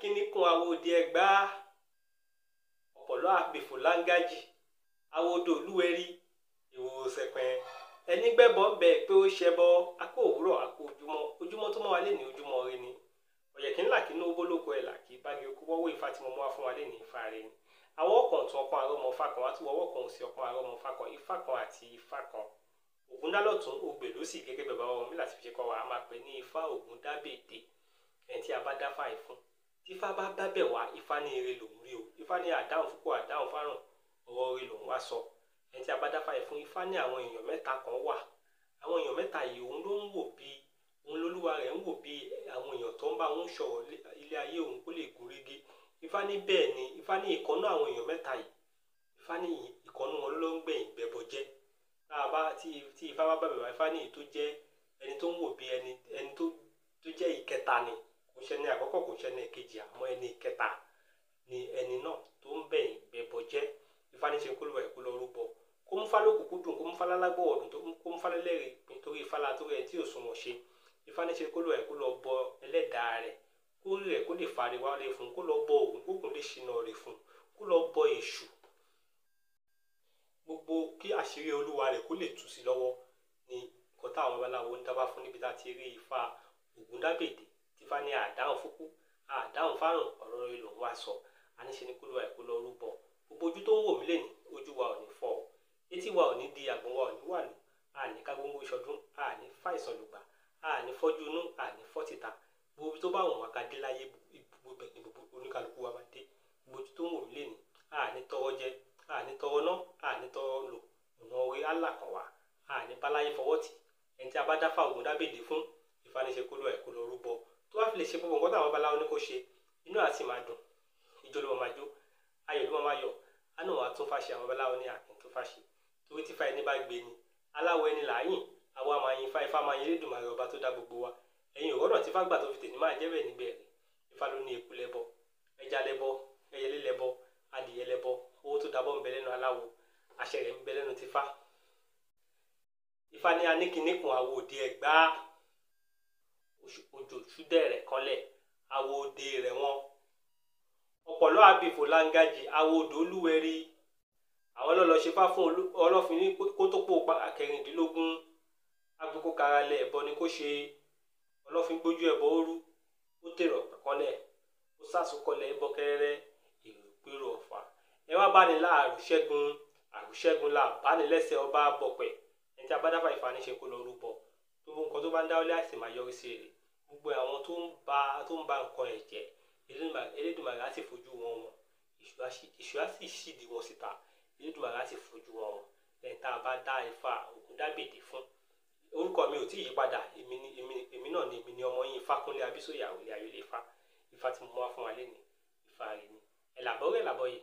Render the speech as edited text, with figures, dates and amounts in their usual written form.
kíní kún awòde Ẹ̀gbá ọ̀pọ̀lọ́ àgbèfò láńgájì awòdò olúwẹ̀rí ìwòsẹ̀pẹ̀ ẹni gbẹ́bọ̀ ń bẹ pé ó ṣẹbọ akó òwúrọ̀ akó ojúmọ́ tó mọ́ wa lé ní ojúmọ́ ire ni ọ̀yẹ̀kí ńlá kí ní obólóko ẹ̀ là kí bági okú wọ́wọ́ Ifá tí mo mú wá fún wa lé ní Ifá rẹ ni àwọn ọkàn tún ọkàn àrọ́mọ Ifá kan wá tún wọ́wọ́ kan sí ọkàn àrọ́mọ Ifá kan Ifá kan àti Ifá kan Ògúndálọ́tún ògbè ló sì gẹ́gẹ́ bàbá wọn mi láti fi ṣe kọ́ wa a máa pè ní Ifá Ògúndábèdè ẹ̀ tí a bá dá fáì fún tí Ifá bá dábẹ̀ wá Ifá ní ire lòún rí o Ifá ní àdáhùn fúnpọ̀ àdáhùn fárùn ọ̀rọ̀ ire lòún wá sọ ẹ̀ tí a bá dá fáì fún Ifá ní àwọn èèyàn mẹ́ta kan wà àwọn èèyàn mẹ́ta yìí òun ló ń wò bí òun lolúwa rẹ̀ ń wò bí àwọn èèyàn tó ń bá òun sọ̀rọ̀ ilé ayé òun kó lè gún régé Ifá ní bẹ́ẹ̀ ni Ifá ní ìkọ́nú àwọn èèyàn mẹ́ta yìí Ifá ní ìkọ́nú wọn ló ń gbẹ̀yìn gbẹbọ jẹ́ tí Ifá bá bàbẹ̀ wá Ifá ní èyí tó jẹ́ ẹni tó ń wò bí ẹni tó jẹ́ ìkẹta ni kò ṣe ní àkọ́kọ́ kò ṣe ní ìkejì àmọ́ ẹni ìkẹta ni ẹni náà tó ń bẹ̀yìn gbẹbọ jẹ́ Ifá ní ṣe kó lọ ẹ̀kú lọ rúbọ kó mú fá lókùnkùn dùn kó mú fá lálágbọ̀ ọ̀dùn kó mú fá lẹ́lẹ́rìí nítorí Ifá la tó rẹ̀ tí ò sunwọ̀n ṣe Ifá ní ṣe kó lọ ẹ̀kú lọ bọ ẹlẹ́dàá rẹ̀ kó rí rẹ̀ kó lè fari wálé fún kó lọ bọ Ògún kókùn lè ṣìnà rẹ̀ fún kó lọ bọ Èṣù gbogbo kí àṣírí olúwa rẹ̀ kó lè tú sí lọ́wọ́ ni nǹkan táwọn babaláwo ń dábàá fún níbi tá a ti rí Ifá Ògúndábèdè tí Ifá ní àdáhùn fúkú àdáhùn fárùn ọ̀rọ̀ rẹ̀ lòún wá sọ àníṣe ni kó lọ ẹ̀kú lọ rúbọ gbogbo ojú tó ń wò mí lè ní ojú wa ò ní fọ́ ọ etí wa ò ní di àgbọ̀n wa ò ní wà lù àní ká gbogbo ìṣọdún àní fàìsàn lùgbà àní fọ́jú inú àní fọ́tìta gbogbo tó bá wọn wá ká dé láyé gbogbo ẹ̀ ní gbogbo oníkálukú wa máa dé gbogbo ojú tó ń wò mí lè ní àní tọrọ jẹ àní tọrọ ná àní tọrọ lò ọ̀nà orí alákan wa àní báláyé fọwọ́ tì ẹni tí a bá dáfà Ògúndábèdè fún Ifá ní ṣe kó lọ ẹ̀kú lọ rúbọ tó wá fi lè ṣe gbogbo nǹkan táwọn babaláwo ní kó ṣe inú àti máa dùn ìjọ ló máa jó ayọ̀ ló máa yọ̀ àná wa tún fàṣẹ àwọn babaláwo ní àkín tó fàṣẹ torí tí Ifá ẹni bá gbé ni aláwọ̀ ẹni làáyìn àwa máa yin Ifá máa yin Elédùmarè ọba tó dá gbogbo wa ẹ̀yin òrọ́nà tí Ifá gbà tó fi tèmi máa jẹ́ bẹ́ẹ̀ níbẹ̀ rẹ̀ Ifá ló ní eku lẹ́bọ ẹja lẹ́bọ ẹyẹlé lẹ́bọ adìyẹ lẹ́bọ owó tó dábọ́ ń bẹ lẹ́nu aláwo àṣẹ rẹ̀ ń bẹ lẹ́nu ti Ifá Ifá ní aníkìníkùn awòde Ẹ̀gbá òjò ṣúdẹ̀rẹ̀ kanlẹ̀ awòde rẹ̀ wọ́n ọ̀pọ̀lọ́ àgbèfò láńgájì awòdò olúwẹ̀rí àwọn lọ́lọ́ ṣe fá fún ọlọ́fin ní kó tó pò kẹrìndínlógún agbèkó karalẹ̀ ẹ̀bọ ni kó ṣe ọlọ́fin gbójú ẹ̀bọ òru ó tèrò kanlẹ̀ ó sàsókọlẹ̀ ẹ̀bọ kẹrẹrẹ èrò ìpérò ọ̀fà ẹ wá bá ní láàrú ṣẹ́gun là bá ní lẹ́sẹ̀ ọba bọ̀pẹ̀ ẹni tí a bá dáfà Ifá ní ṣe kó lọ rúbọ gbogbo nǹkan tó bá ń dáwọ́lé àìsàn máa yọrí sí èrè gbogbo àwọn tó ń ba nǹkan ẹ̀ jẹ́ Elédùmarè á sì fojú wọn wọn Èṣù á sì ṣìdí wọn síta Elédùmarè á sì fojú wọn wọn lẹ́yìn tá a bá dá Ifá Ògúndábèdè fún orúkọ mi ò tí ì yí padà èmi náà ni èmi ni ọmọ yín Ifákúnlé Abísóyè Àwòlé Ayọ̀lé Ifá tí mo wá fún wa lé ní Ifá rẹ ni ẹ̀ làbọ̀ rẹ̀ làbọ̀ yìí.